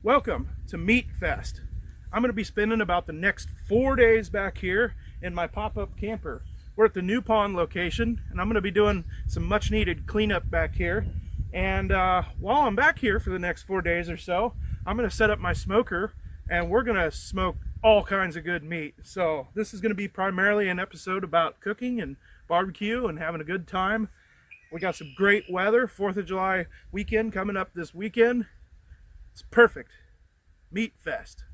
Welcome to MEATFEST. I'm going to be spending about the next 4 days back here in my pop-up camper. We're at the New Pond location, and I'm going to be doing some much-needed cleanup back here. And while I'm back here for the next 4 days or so, I'm going to set up my smoker, and we're going to smoke all kinds of good meat. So this is going to be primarily an episode about cooking and barbecue and having a good time. We got some great weather, 4th of July weekend coming up this weekend. It's perfect. MEATFEST.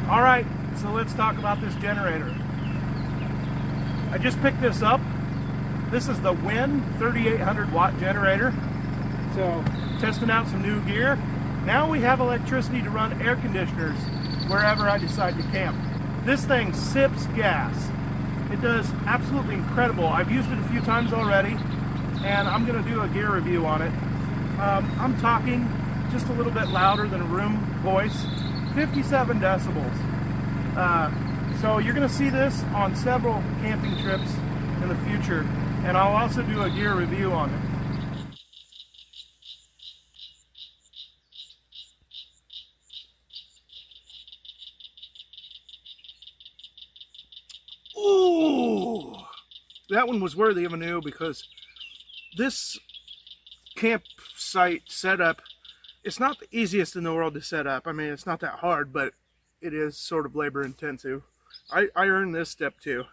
All right, so let's talk about this generator. I just picked this up. This is the Win 3800 watt generator. So testing out some new gear. Now we have electricity to run air conditioners wherever I decide to camp. This thing sips gas. It does absolutely incredible. I've used it a few times already, and I'm gonna do a gear review on it. I'm talking just a little bit louder than a room voice. 57 decibels. So you're going to see this on several camping trips in the future, and I'll also do a gear review on it. Ooh, that one was worthy of a new, because this campsite setup, it's not the easiest in the world to set up. I mean, it's not that hard, but it is sort of labor intensive. I earned this step too.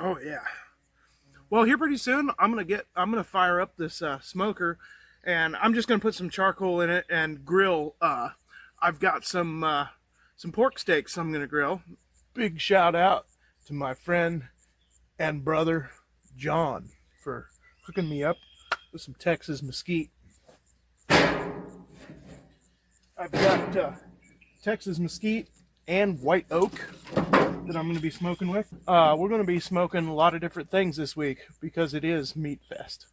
Oh yeah. Well, here pretty soon I'm gonna fire up this smoker, and I'm just gonna put some charcoal in it and grill. I've got some pork steaks I'm gonna grill. Big shout out to my friend and brother John for hooking me up with some Texas mesquite. I've got Texas mesquite and white oak that I'm going to be smoking with. We're going to be smoking a lot of different things this week because it is MEATFEST.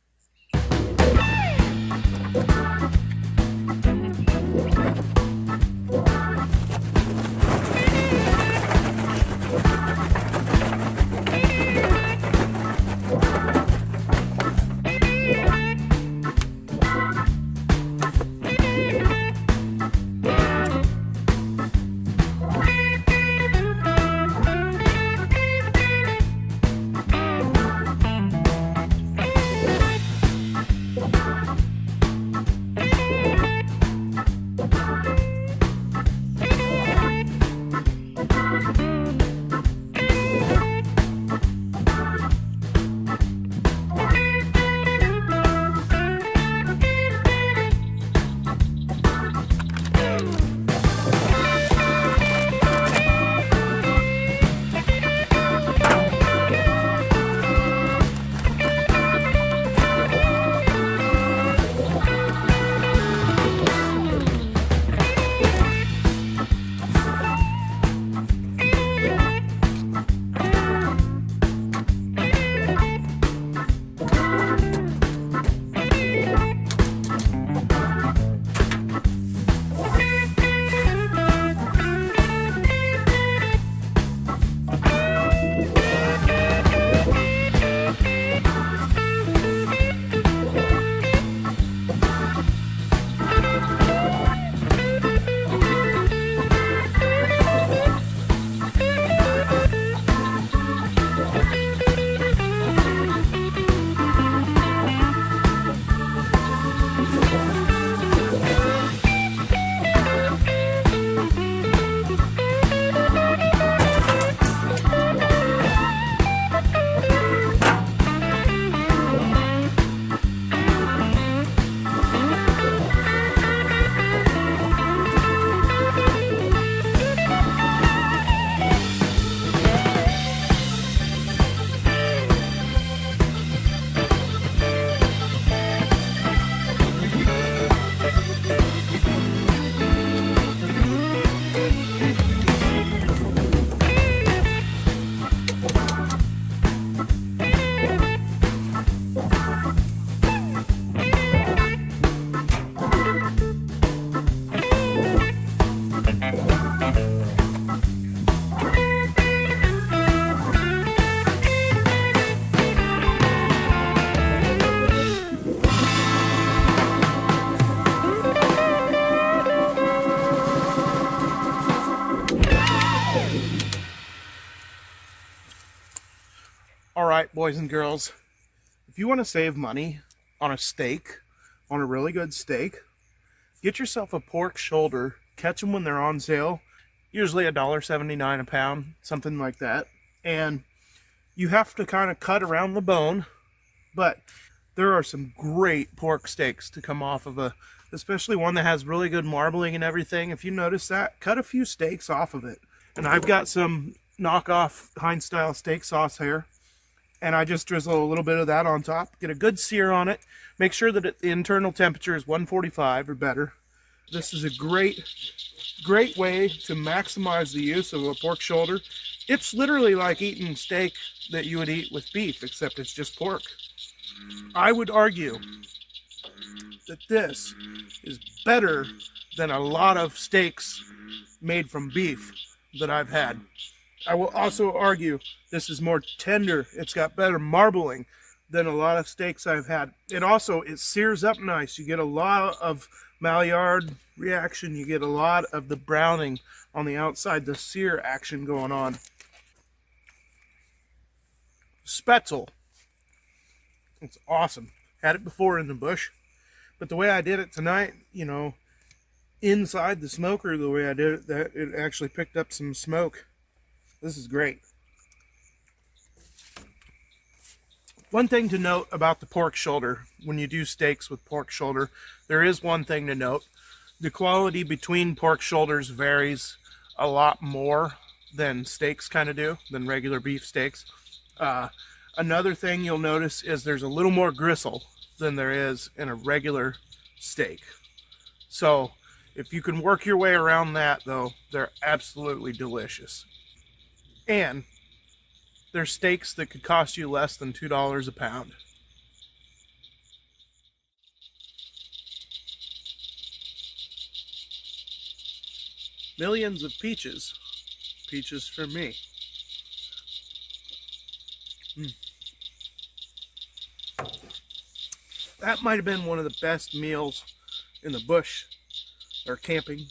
All right, boys and girls, if you want to save money on a steak, on a really good steak, get yourself a pork shoulder. Catch them when they're on sale, usually $1.79 a pound, something like that. And you have to kind of cut around the bone, but there are some great pork steaks to come off of especially one that has really good marbling and everything. If you notice that, cut a few steaks off of it. And I've got some knockoff Heinz style steak sauce here, and I just drizzle a little bit of that on top, get a good sear on it, make sure that the internal temperature is 145 or better. This is a great way to maximize the use of a pork shoulder. It's literally like eating steak that you would eat with beef, except it's just pork. I would argue that this is better than a lot of steaks made from beef that I've had. I will also argue this is more tender. It's got better marbling than a lot of steaks I've had. It sears up nice. You get a lot of Maillard reaction. You get a lot of the browning on the outside, the sear action going on. Spätzle. It's awesome. Had it before in the bush, but the way I did it tonight, inside the smoker, the way I did it, that it actually picked up some smoke. This is great. One thing to note about the pork shoulder, when you do steaks with pork shoulder, there is one thing to note. The quality between pork shoulders varies a lot more than steaks kind of do, than regular beef steaks. Another thing you'll notice is there's a little more gristle than there is in a regular steak. So if you can work your way around that, though, they're absolutely delicious. And they're steaks that could cost you less than $2 a pound. Millions of peaches. Peaches for me. That might have been one of the best meals in the bush or camping.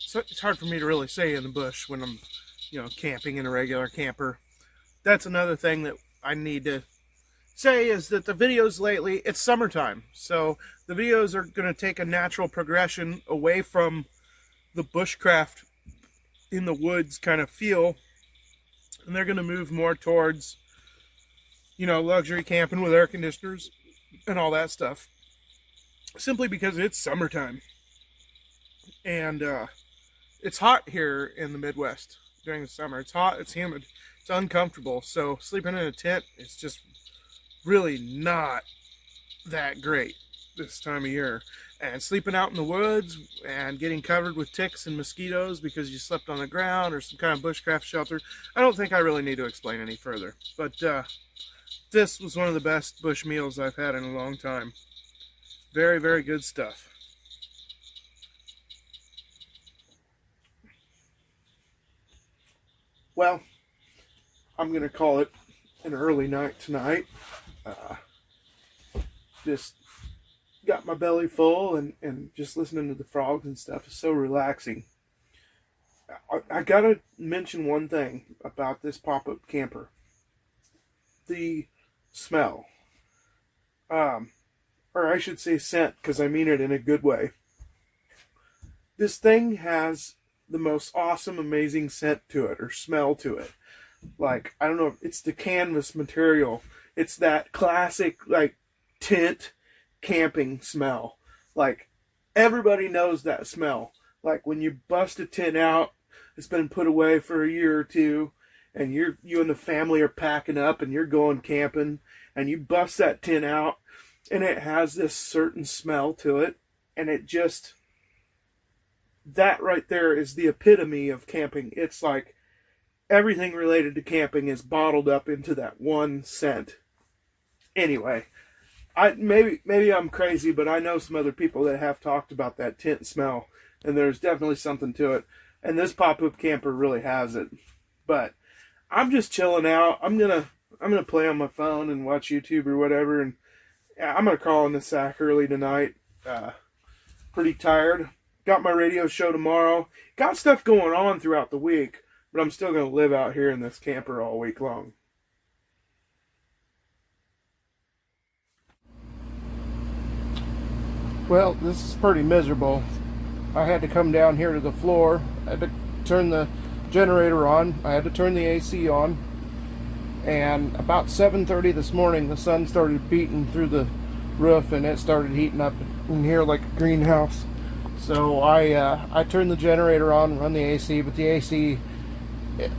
So it's hard for me to really say in the bush when I'm, camping in a regular camper. That's another thing that I need to say is that the videos lately, it's summertime. So the videos are going to take a natural progression away from the bushcraft in the woods kind of feel. And they're going to move more towards, luxury camping with air conditioners and all that stuff. Simply because it's summertime. And it's hot here in the Midwest during the summer. It's hot, it's humid, it's uncomfortable. So sleeping in a tent is just really not that great this time of year. And sleeping out in the woods and getting covered with ticks and mosquitoes because you slept on the ground or some kind of bushcraft shelter, I don't think I really need to explain any further. But this was one of the best bush meals I've had in a long time. Very, very good stuff. Well, I'm going to call it an early night tonight. Just got my belly full and just listening to the frogs and stuff is so relaxing. I got to mention one thing about this pop-up camper. The smell. Or I should say scent, because I mean it in a good way. This thing has the most awesome, amazing scent to it, or smell to it. Like, I don't know, it's the canvas material. It's that classic, tent camping smell. Like, everybody knows that smell. Like, when you bust a tent out, it's been put away for a year or two, and you and the family are packing up, and you're going camping, and you bust that tent out, and it has this certain smell to it, and it just... that right there is the epitome of camping. It's like everything related to camping is bottled up into that one scent. Anyway, maybe I'm crazy, but I know some other people that have talked about that tent smell, and there's definitely something to it. And this pop-up camper really has it. But I'm just chilling out. I'm gonna play on my phone and watch YouTube or whatever, and I'm gonna crawl in the sack early tonight. Pretty tired. Got my radio show tomorrow. Got stuff going on throughout the week, but I'm still going to live out here in this camper all week long. Well, this is pretty miserable. I had to come down here to the floor. I had to turn the generator on. I had to turn the AC on. And about 7:30 this morning, the sun started beating through the roof and it started heating up in here like a greenhouse. So I turned the generator on, run the AC, but the AC,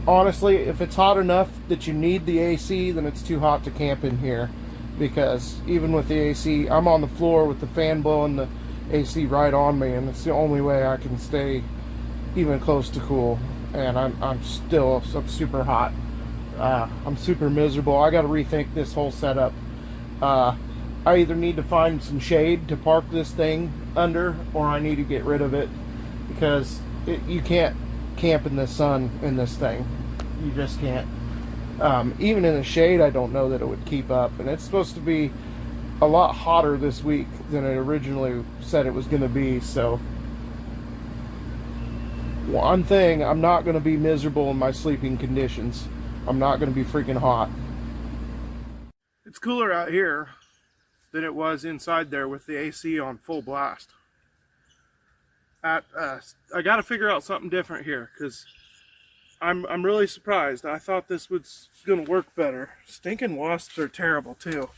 honestly, if it's hot enough that you need the AC, then it's too hot to camp in here. Because even with the AC, I'm on the floor with the fan blowing the AC right on me, and it's the only way I can stay even close to cool. And I'm still super hot. I'm super miserable. I got to rethink this whole setup. I either need to find some shade to park this thing under, or I need to get rid of it, because you can't camp in the sun in this thing. You just can't. Even in the shade, I don't know that it would keep up. And it's supposed to be a lot hotter this week than it originally said it was going to be. So one thing, I'm not going to be miserable in my sleeping conditions. I'm not going to be freaking hot. It's cooler out here than it was inside there with the AC on full blast. I got to figure out something different here, because I'm really surprised. I thought this was going to work better. Stinking wasps are terrible too.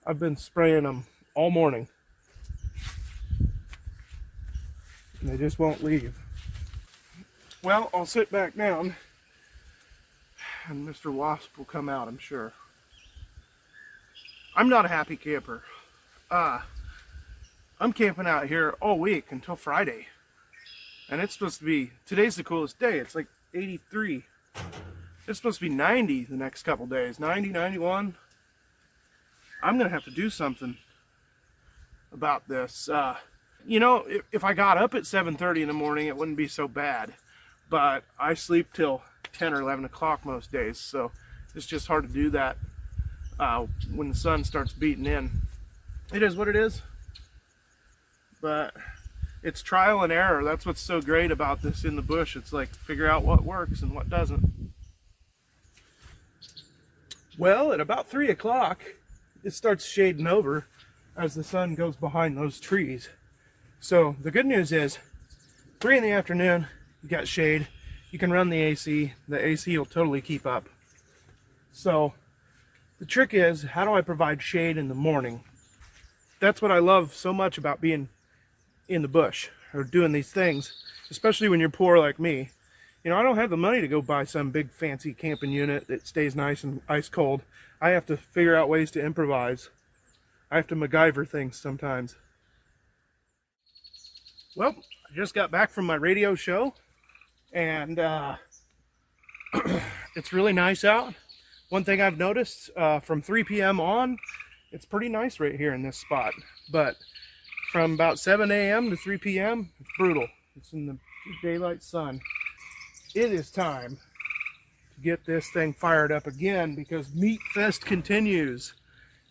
I've been spraying them all morning, and they just won't leave. Well, I'll sit back down and Mr. Wasp will come out, I'm sure. I'm not a happy camper. I'm camping out here all week until Friday. And it's supposed to be, today's the coolest day. It's like 83. It's supposed to be 90 the next couple days. 90, 91. I'm going to have to do something about this. You know, if I got up at 7:30 in the morning, it wouldn't be so bad. But I sleep till 10 or 11 o'clock most days. So it's just hard to do that when the sun starts beating in. It is what it is. But it's trial and error. That's what's so great about this in the bush. It's like figure out what works and what doesn't. Well, at about 3 o'clock, it starts shading over as the sun goes behind those trees. So the good news is 3 in the afternoon, you got shade. You can run the AC. The AC will totally keep up. So the trick is, how do I provide shade in the morning? That's what I love so much about being in the bush or doing these things, especially when you're poor like me. You know, I don't have the money to go buy some big fancy camping unit that stays nice and ice cold. I have to figure out ways to improvise. I have to MacGyver things sometimes. Well, I just got back from my radio show, and it's really nice out. One thing I've noticed, from 3 p.m. on, it's pretty nice right here in this spot. But from about 7 a.m. to 3 p.m., it's brutal. It's in the daylight sun. It is time to get this thing fired up again, because MEATFEST continues.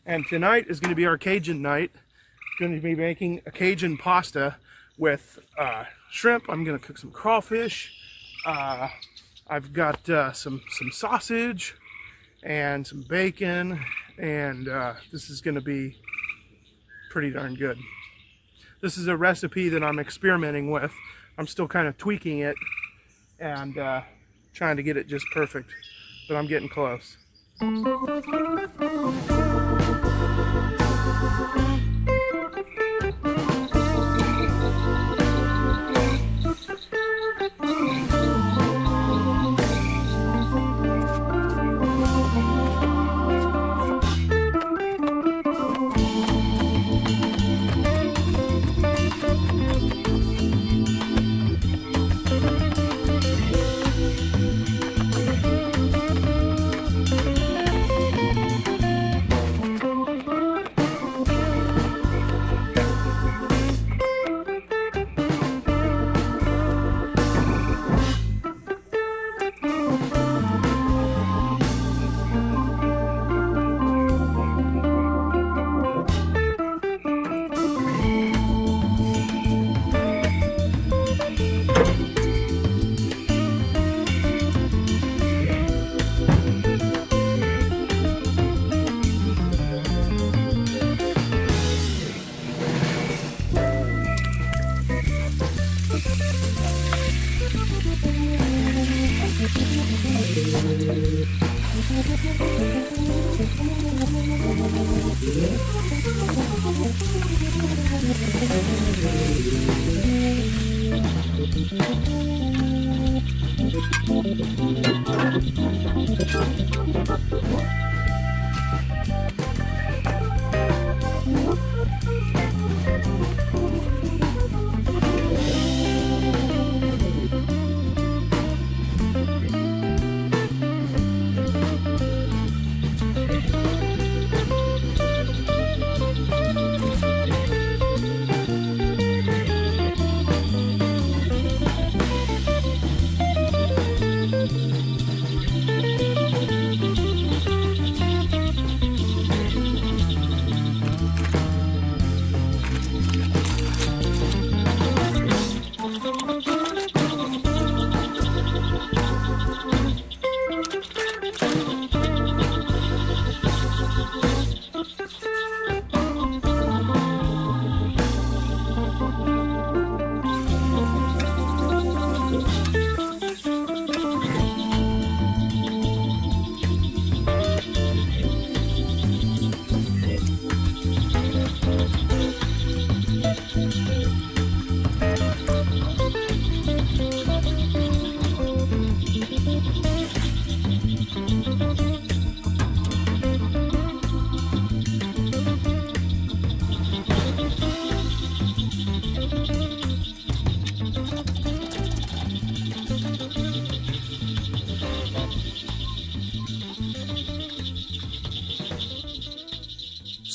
And tonight is going to be our Cajun night. I'm going to be making a Cajun pasta with shrimp. I'm going to cook some crawfish. I've got some sausage and some bacon. And this is going to be pretty darn good. This is a recipe that I'm experimenting with. I'm still kind of tweaking it and trying to get it just perfect, but I'm getting close.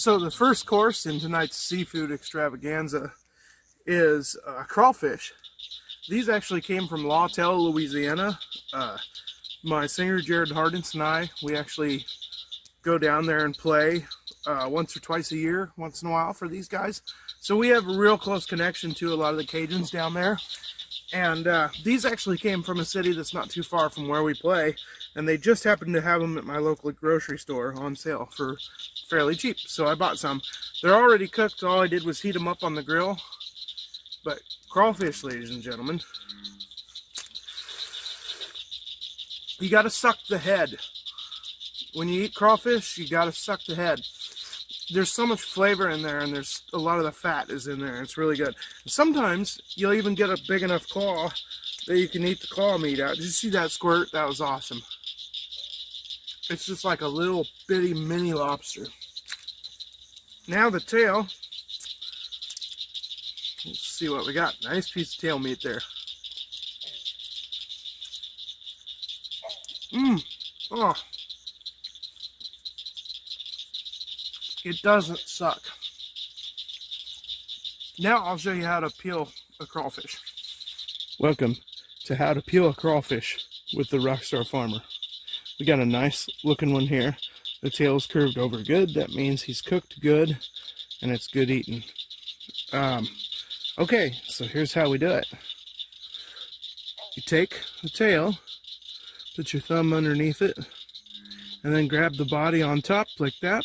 So the first course in tonight's seafood extravaganza is crawfish. These actually came from Lawtell, Louisiana. My singer Jared Hardens and I, we actually go down there and play once or twice a year, once in a while for these guys. So we have a real close connection to a lot of the Cajuns down there. And these actually came from a city that's not too far from where we play. And they just happened to have them at my local grocery store on sale for fairly cheap. So I bought some. They're already cooked. All I did was heat them up on the grill. But crawfish, ladies and gentlemen, you got to suck the head. When you eat crawfish, you got to suck the head. There's so much flavor in there, and there's a lot of the fat is in there. It's really good. And sometimes you'll even get a big enough claw that you can eat the claw meat out. Did you see that squirt? That was awesome. It's just like a little bitty mini lobster. Now the tail. Let's see what we got. Nice piece of tail meat there. Oh. It doesn't suck. Now I'll show you how to peel a crawfish. Welcome to how to peel a crawfish with the Rockstar Farmer. We got a nice looking one here. The tail is curved over good. That means he's cooked good and it's good eating. Okay, so here's how we do it. You take the tail, put your thumb underneath it, and then grab the body on top like that.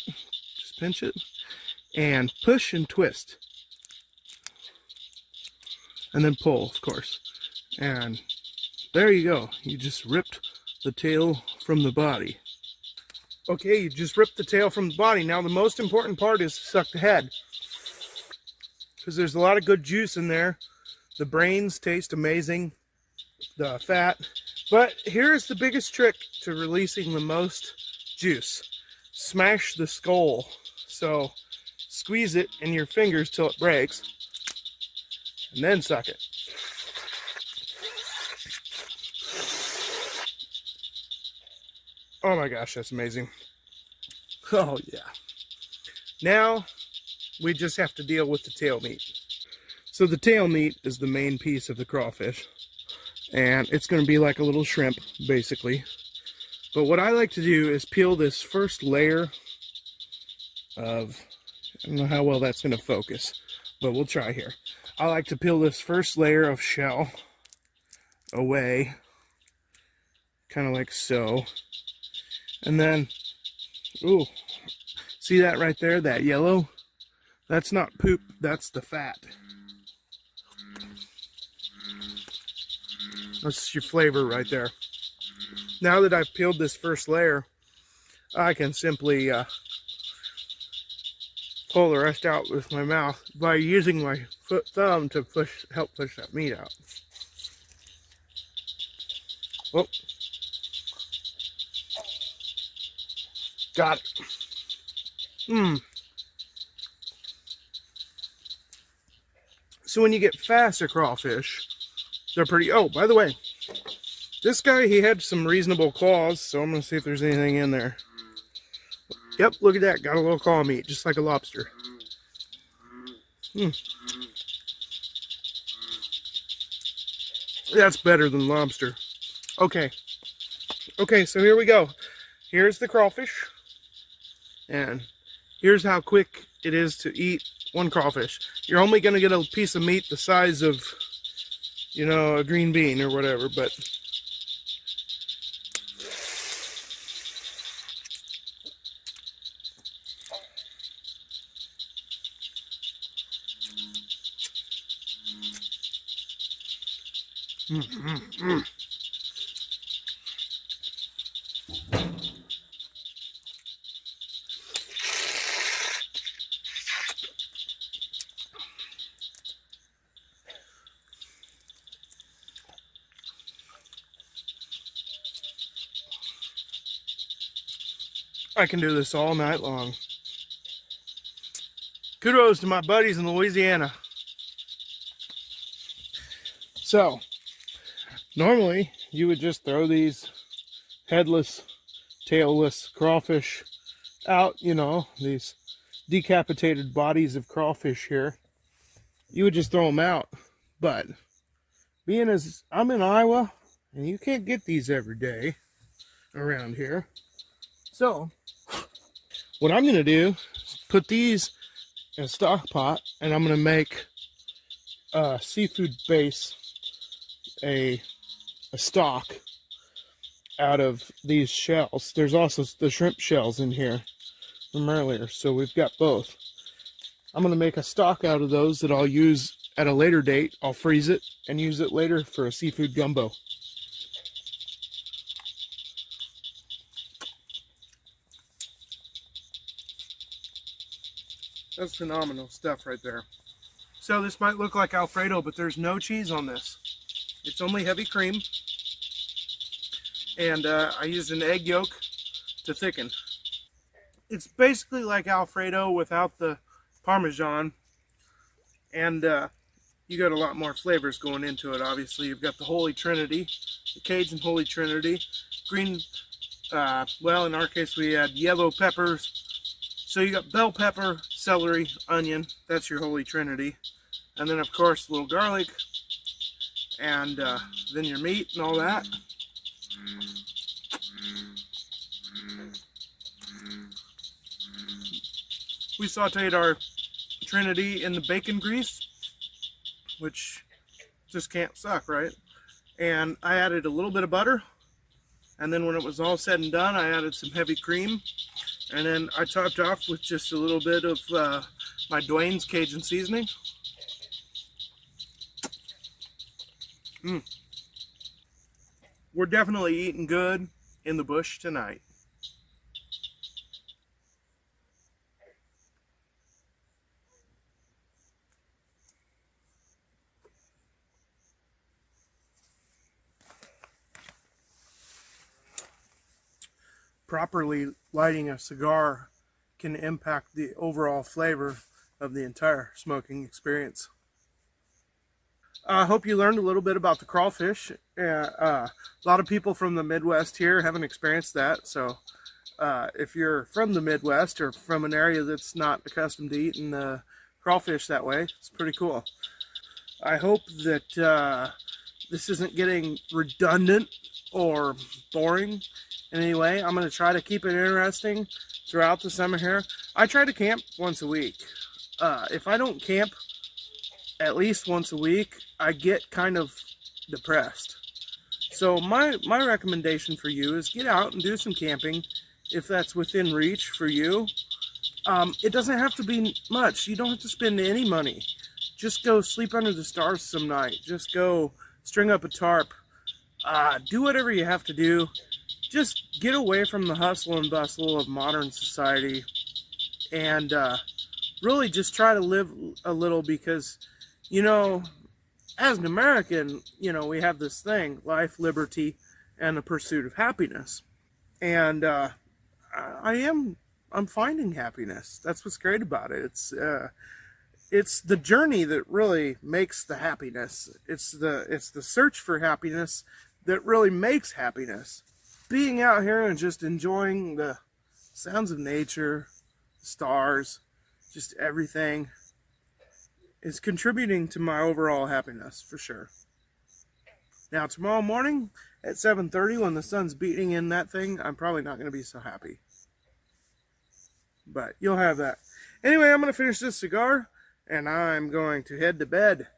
Just pinch it and push and twist. And then pull, of course. And there you go. You just ripped the tail from the body. Okay, you just ripped the tail from the body. Now the most important part is to suck the head, because there's a lot of good juice in there. The brains taste amazing, the fat. But here's the biggest trick to releasing the most juice. Smash the skull. So squeeze it in your fingers till it breaks, and then suck it. Oh my gosh, that's amazing. Oh yeah. Now we just have to deal with the tail meat. So the tail meat is the main piece of the crawfish, and it's going to be like a little shrimp basically. But what I like to do is peel this first layer of, I don't know how well that's going to focus, but we'll try here. I like to peel this first layer of shell away, kind of like so. And then, ooh, see that right there, that yellow? That's not poop, that's the fat. That's your flavor right there. now that I've peeled this first layer, I can simply pull the rest out with my mouth by using my thumb to help push that meat out. Oh, got it. So when you get faster crawfish, they're pretty... Oh, by the way, this guy, he had some reasonable claws, so I'm going to see if there's anything in there. Yep, look at that. Got a little claw meat, just like a lobster. That's better than lobster. Okay. Okay, so here we go. Here's the crawfish. And here's how quick it is to eat one crawfish. You're only going to get a piece of meat the size of, you know, a green bean or whatever, but... I can do this all night long. Kudos to my buddies in Louisiana. So, normally you would just throw these headless, tailless crawfish out, you know, these decapitated bodies of crawfish here. You would just throw them out. But, being as I'm in Iowa, and you can't get these every day around here. So, what I'm going to do is put these in a stock pot, and I'm going to make a seafood base, a stock out of these shells. There's also the shrimp shells in here from earlier, so we've got both. I'm going to make a stock out of those that I'll use at a later date. I'll freeze it and use it later for a seafood gumbo. That's phenomenal stuff right there. So this might look like Alfredo, but there's no cheese on this. It's only heavy cream. And I used an egg yolk to thicken. It's basically like Alfredo without the Parmesan. And you got a lot more flavors going into it, obviously. You've got the Holy Trinity, the Cajun Holy Trinity. Green, well, in our case we had yellow peppers. So you got bell pepper, celery, onion. That's your Holy Trinity. And then, of course, a little garlic. And then your meat and all that. We sauteed our Trinity in the bacon grease, which just can't suck, right? And I added a little bit of butter. And then when it was all said and done, I added some heavy cream. And then I topped off with just a little bit of my Dwayne's Cajun seasoning. We're definitely eating good in the bush tonight. Properly lighting a cigar can impact the overall flavor of the entire smoking experience. I hope you learned a little bit about the crawfish. A lot of people from the Midwest here haven't experienced that, so if you're from the Midwest or from an area that's not accustomed to eating crawfish that way, it's pretty cool. I hope that this isn't getting redundant or boring in any way. I'm going to try to keep it interesting throughout the summer here. I try to camp once a week. If I don't camp at least once a week, I get kind of depressed. So my recommendation for you is get out and do some camping if that's within reach for you. It doesn't have to be much. You don't have to spend any money. Just go sleep under the stars some night. Just go string up a tarp. Do whatever you have to do. just get away from the hustle and bustle of modern society and really just try to live a little, because, you know, as an American, you know, we have this thing, life, liberty, and the pursuit of happiness. And I'm finding happiness. That's what's great about it. It's the journey that really makes the happiness. It's the search for happiness that really makes happiness. Being out here and just enjoying the sounds of nature, the stars, just everything is contributing to my overall happiness, for sure. Now, tomorrow morning at 7:30, when the sun's beating in that thing, I'm probably not going to be so happy. But you'll have that. Anyway, I'm going to finish this cigar, and I'm going to head to bed.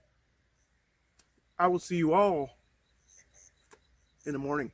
I will see you all in the morning.